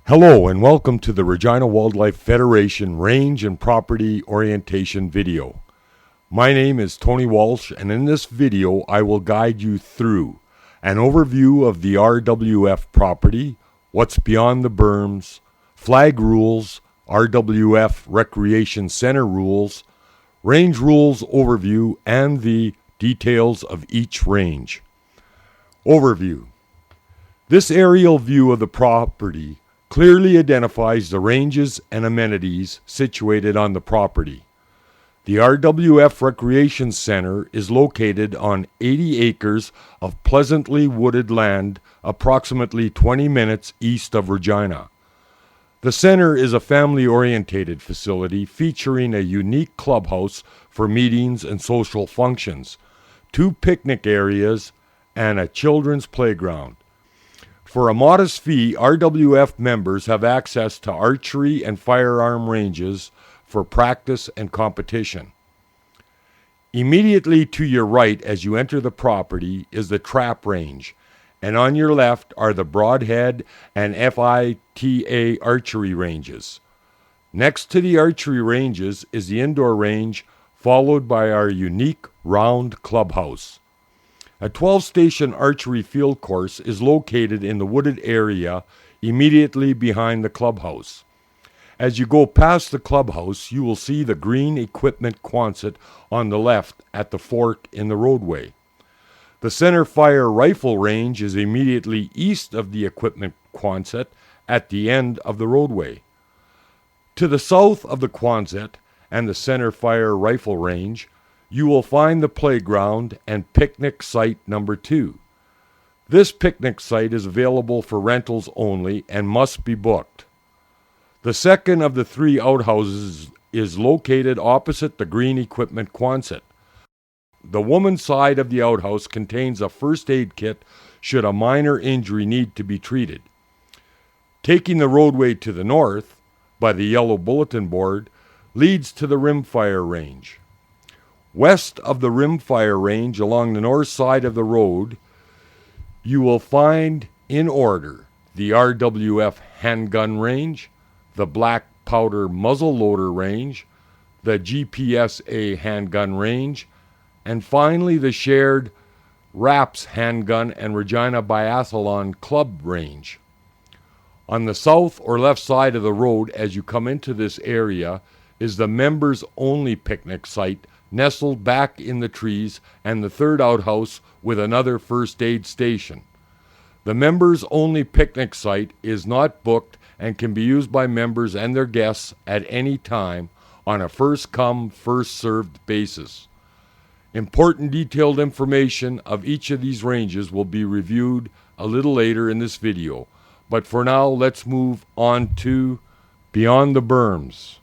Hello and welcome to the Regina Wildlife Federation Range and Property Orientation video. My name is Tony Walsh, and in this video I will guide you through an overview of the RWF property, what's beyond the berms, flag rules, RWF Recreation Center rules, range rules overview, and the details of each range. Overview. This aerial view of the property clearly identifies the ranges and amenities situated on the property. The RWF Recreation Center is located on 80 acres of pleasantly wooded land approximately 20 minutes east of Regina. The center is a family-orientated facility featuring a unique clubhouse for meetings and social functions, 2 picnic areas, and a children's playground. For a modest fee, RWF members have access to archery and firearm ranges for practice and competition. Immediately to your right as you enter the property is the trap range, and on your left are the Broadhead and FITA archery ranges. Next to the archery ranges is the indoor range, followed by our unique round clubhouse. A 12-station archery field course is located in the wooded area immediately behind the clubhouse. As you go past the clubhouse, you will see the green equipment Quonset on the left at the fork in the roadway. The center fire rifle range is immediately east of the equipment Quonset at the end of the roadway. To the south of the Quonset and the center fire rifle range, you will find the playground and picnic site number 2. This picnic site is available for rentals only and must be booked. The second of the 3 outhouses is located opposite the green equipment Quonset. The woman's side of the outhouse contains a first aid kit should a minor injury need to be treated. Taking the roadway to the north, by the yellow bulletin board, leads to the rimfire range. West of the rimfire range, along the north side of the road, you will find in order the RWF handgun range, the black powder muzzleloader range, the GPSA handgun range, and finally the shared RAPS handgun and Regina Biathlon Club range. On the south or left side of the road as you come into this area is the members-only picnic site nestled back in the trees, and the third outhouse with another first aid station. The members-only picnic site is not booked and can be used by members and their guests at any time on a first-come, first-served basis. Important detailed information of each of these ranges will be reviewed a little later in this video, but for now let's move on to Beyond the Berms.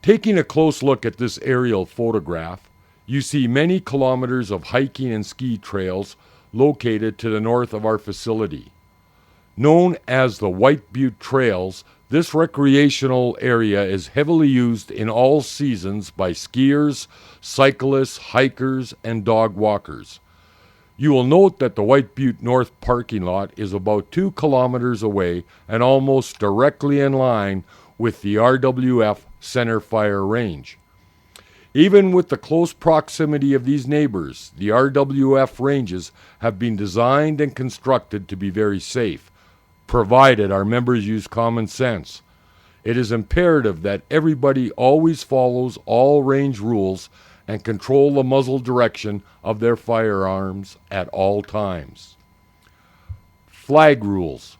Taking a close look at this aerial photograph, you see many kilometers of hiking and ski trails located to the north of our facility. Known as the White Butte Trails, this recreational area is heavily used in all seasons by skiers, cyclists, hikers, and dog walkers. You will note that the White Butte North parking lot is about 2 kilometers away and almost directly in line with the RWF center fire range. Even with the close proximity of these neighbors, the RWF ranges have been designed and constructed to be very safe, provided our members use common sense. It is imperative that everybody always follows all range rules and control the muzzle direction of their firearms at all times. Flag rules.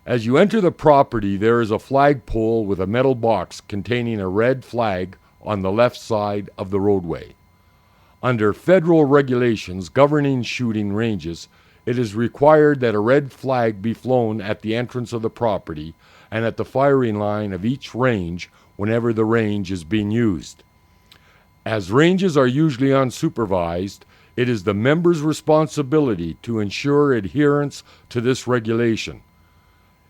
As you enter the property, there is a flagpole with a metal box containing a red flag on the left side of the roadway. Under federal regulations governing shooting ranges, it is required that a red flag be flown at the entrance of the property and at the firing line of each range whenever the range is being used. As ranges are usually unsupervised, it is the member's responsibility to ensure adherence to this regulation.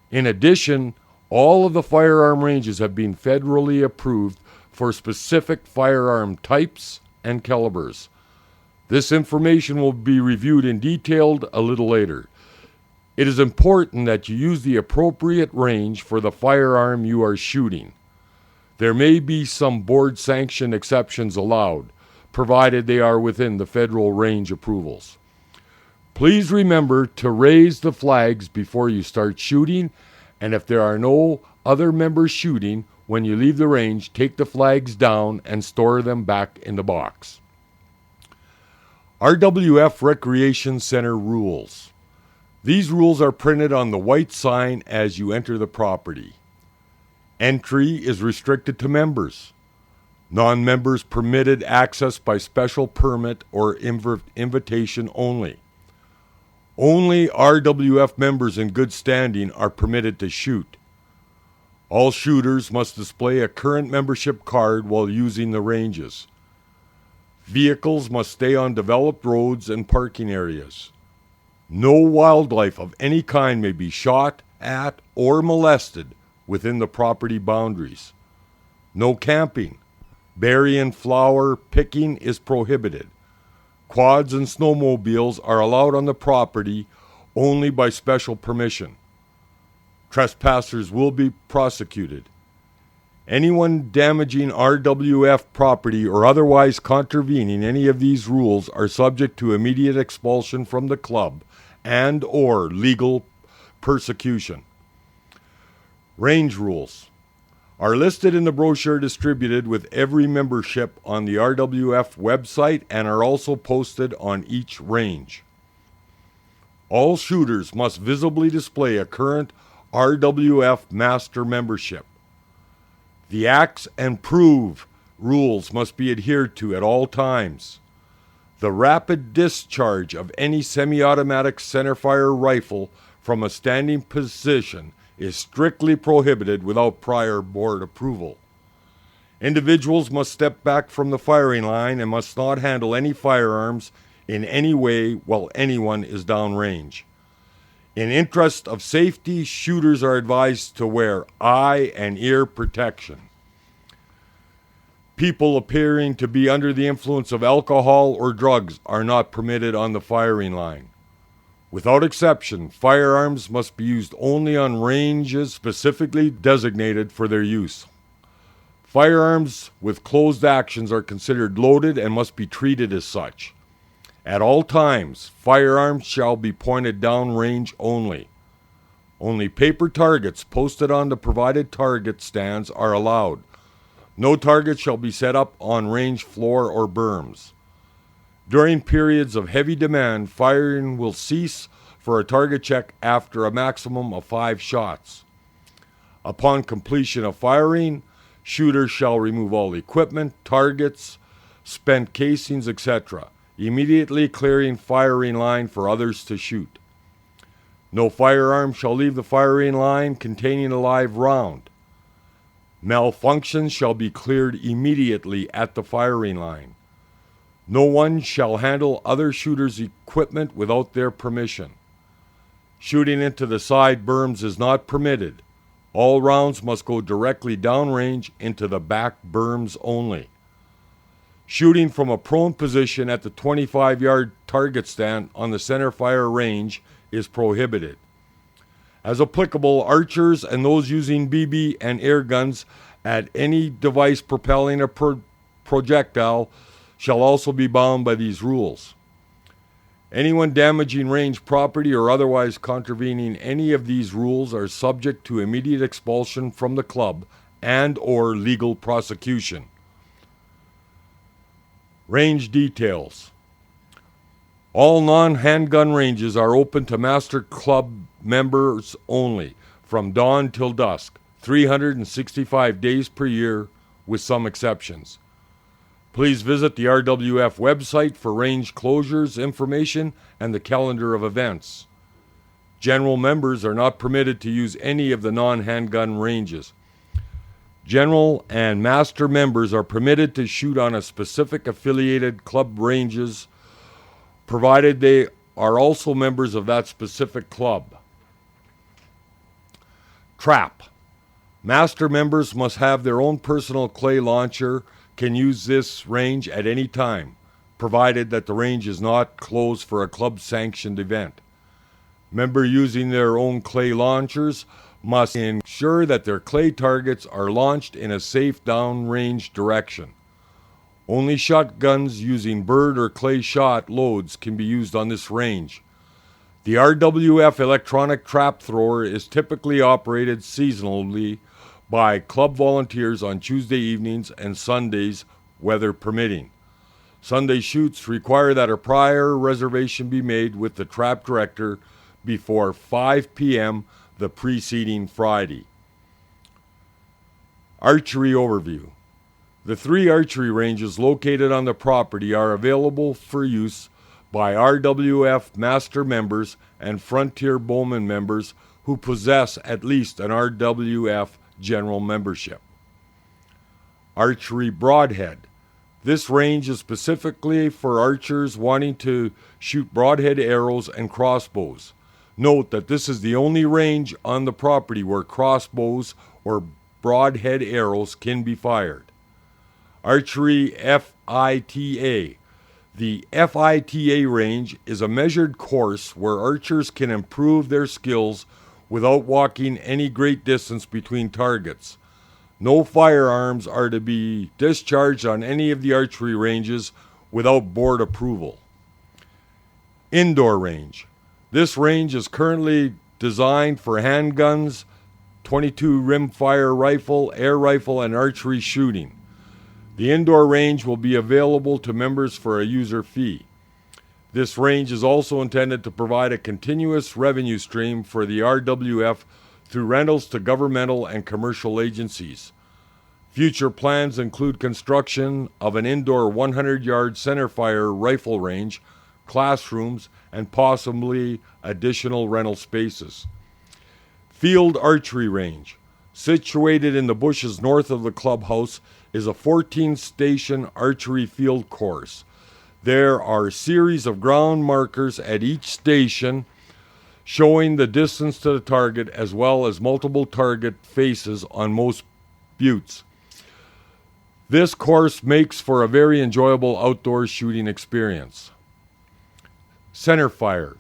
In addition, all of the firearm ranges have been federally approved for specific firearm types and calibers. This information will be reviewed in detail a little later. It is important that you use the appropriate range for the firearm you are shooting. There may be some board-sanctioned exceptions allowed, provided they are within the federal range approvals. Please remember to raise the flags before you start shooting, and if there are no other members shooting, when you leave the range, take the flags down and store them back in the box. RWF Recreation Center Rules. These rules are printed on the white sign as you enter the property. Entry is restricted to members. Non-members permitted access by special permit or invitation only. Only RWF members in good standing are permitted to shoot. All shooters must display a current membership card while using the ranges. Vehicles must stay on developed roads and parking areas. No wildlife of any kind may be shot at or molested within the property boundaries. No camping. Berry and flower picking is prohibited. Quads and snowmobiles are allowed on the property only by special permission. Trespassers will be prosecuted. Anyone damaging RWF property or otherwise contravening any of these rules are subject to immediate expulsion from the club and or legal persecution. Range rules are listed in the brochure distributed with every membership on the RWF website and are also posted on each range. All shooters must visibly display a current RWF master membership. The Axe and Prove rules must be adhered to at all times. The rapid discharge of any semi-automatic centerfire rifle from a standing position is strictly prohibited without prior board approval. Individuals must step back from the firing line and must not handle any firearms in any way while anyone is downrange. In interest of safety, shooters are advised to wear eye and ear protection. People appearing to be under the influence of alcohol or drugs are not permitted on the firing line. Without exception, firearms must be used only on ranges specifically designated for their use. Firearms with closed actions are considered loaded and must be treated as such. At all times, firearms shall be pointed downrange only. Only paper targets posted on the provided target stands are allowed. No target shall be set up on range floor or berms. During periods of heavy demand, firing will cease for a target check after a maximum of 5 shots. Upon completion of firing, shooters shall remove all equipment, targets, spent casings, etc., immediately clearing firing line for others to shoot. No firearm shall leave the firing line containing a live round. Malfunctions shall be cleared immediately at the firing line. No one shall handle other shooters' equipment without their permission. Shooting into the side berms is not permitted. All rounds must go directly downrange into the back berms only. Shooting from a prone position at the 25-yard target stand on the center fire range is prohibited. As applicable, archers and those using BB and air guns at any device propelling a projectile shall also be bound by these rules. Anyone damaging range property or otherwise contravening any of these rules are subject to immediate expulsion from the club and or legal prosecution. Range details. All non-handgun ranges are open to Master Club members only from dawn till dusk, 365 days per year with some exceptions. Please visit the RWF website for range closures information and the calendar of events. General members are not permitted to use any of the non-handgun ranges. General and master members are permitted to shoot on a specific affiliated club ranges, provided they are also members of that specific club. Trap. Master members must have their own personal clay launcher, can use this range at any time, provided that the range is not closed for a club-sanctioned event. Members using their own clay launchers must ensure that their clay targets are launched in a safe downrange direction. Only shotguns using bird or clay shot loads can be used on this range. The RWF electronic trap thrower is typically operated seasonally by club volunteers on Tuesday evenings and Sundays, weather permitting. Sunday shoots require that a prior reservation be made with the trap director before 5 p.m. the preceding Friday. Archery overview. The 3 archery ranges located on the property are available for use by RWF Master members and Frontier Bowman members who possess at least an RWF General membership. Archery Broadhead. This range is specifically for archers wanting to shoot broadhead arrows and crossbows. Note that this is the only range on the property where crossbows or broadhead arrows can be fired. Archery FITA. The FITA range is a measured course where archers can improve their skills without walking any great distance between targets. No firearms are to be discharged on any of the archery ranges without board approval. Indoor range. This range is currently designed for handguns, .22 rimfire rifle, air rifle, and archery shooting. The indoor range will be available to members for a user fee. This range is also intended to provide a continuous revenue stream for the RWF through rentals to governmental and commercial agencies. Future plans include construction of an indoor 100-yard centerfire rifle range, classrooms, and possibly additional rental spaces. Field archery range. Situated in the bushes north of the clubhouse is a 14-station archery field course. There are a series of ground markers at each station showing the distance to the target as well as multiple target faces on most buttes. This course makes for a very enjoyable outdoor shooting experience. Centerfire.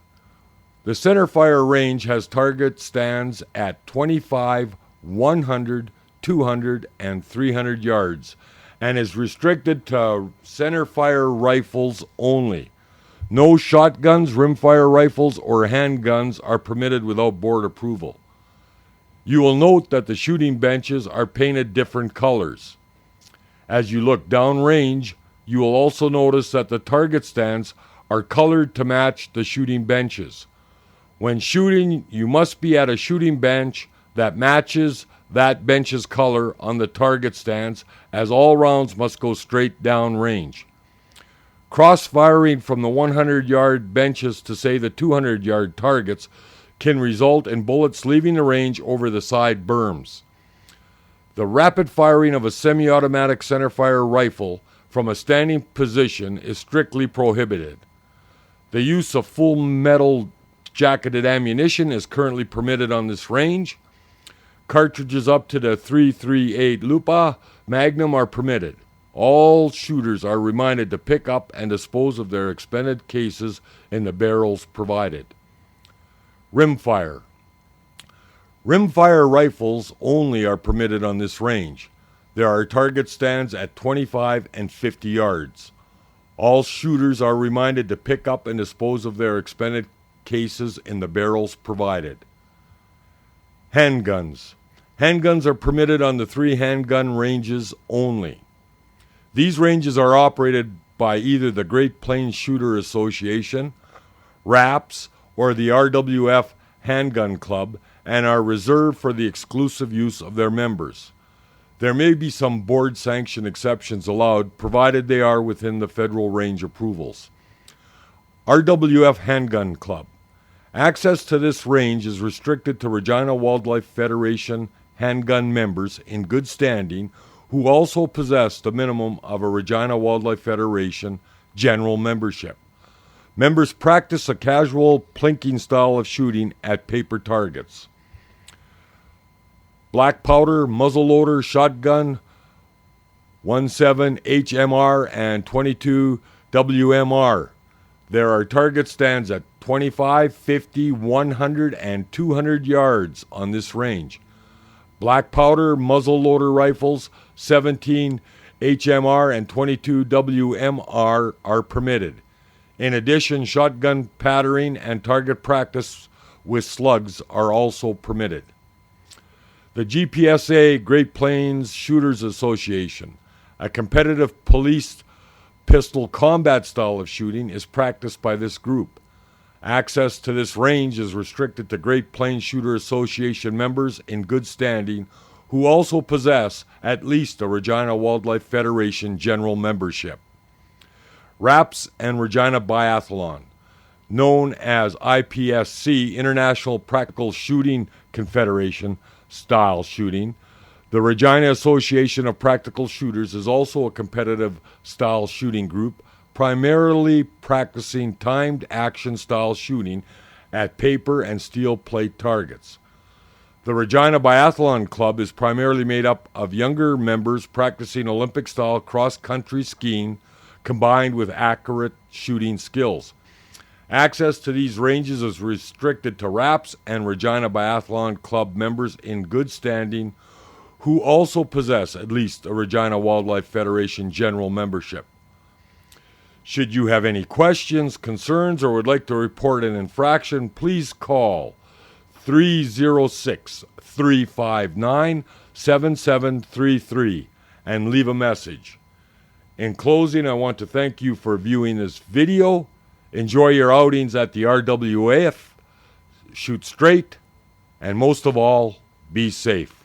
The centerfire range has target stands at 25, 100, 200, and 300 yards and is restricted to centerfire rifles only. No shotguns, rimfire rifles, or handguns are permitted without board approval. You will note that the shooting benches are painted different colors. As you look downrange, you will also notice that the target stands are colored to match the shooting benches. When shooting, you must be at a shooting bench that matches that bench's color on the target stands, as all rounds must go straight down range. Cross-firing from the 100-yard benches to, say, the 200-yard targets can result in bullets leaving the range over the side berms. The rapid firing of a semi-automatic centerfire rifle from a standing position is strictly prohibited. The use of full metal jacketed ammunition is currently permitted on this range. Cartridges up to the .338 Lupa Magnum are permitted. All shooters are reminded to pick up and dispose of their expended cases in the barrels provided. Rimfire. Rimfire rifles only are permitted on this range. There are target stands at 25 and 50 yards. All shooters are reminded to pick up and dispose of their expended cases in the barrels provided. Handguns. Handguns are permitted on the 3 handgun ranges only. These ranges are operated by either the Great Plains Shooter Association, RAPS, or the RWF Handgun Club, and are reserved for the exclusive use of their members. There may be some board-sanctioned exceptions allowed, provided they are within the federal range approvals. RWF Handgun Club. Access to this range is restricted to Regina Wildlife Federation handgun members in good standing who also possess the minimum of a Regina Wildlife Federation general membership. Members practice a casual plinking style of shooting at paper targets. Black powder, muzzleloader, shotgun, 17 HMR and 22 WMR. There are target stands at 25, 50, 100, and 200 yards on this range. Black powder muzzleloader rifles, 17 HMR and 22 WMR are permitted. In addition, shotgun patterning and target practice with slugs are also permitted. The GPSA, Great Plains Shooters Association, a competitive police pistol combat style of shooting, is practiced by this group. Access to this range is restricted to Great Plains Shooter Association members in good standing who also possess at least a Regina Wildlife Federation general membership. RAPS and Regina Biathlon, known as IPSC, International Practical Shooting Confederation style shooting. The Regina Association of Practical Shooters is also a competitive style shooting group, primarily practicing timed action style shooting at paper and steel plate targets. The Regina Biathlon Club is primarily made up of younger members practicing Olympic style cross-country skiing combined with accurate shooting skills. Access to these ranges is restricted to RAPS and Regina Biathlon Club members in good standing who also possess at least a Regina Wildlife Federation general membership. Should you have any questions, concerns, or would like to report an infraction, please call 306-359-7733 and leave a message. In closing, I want to thank you for viewing this video. Enjoy your outings at the RWAF, shoot straight, and most of all, be safe.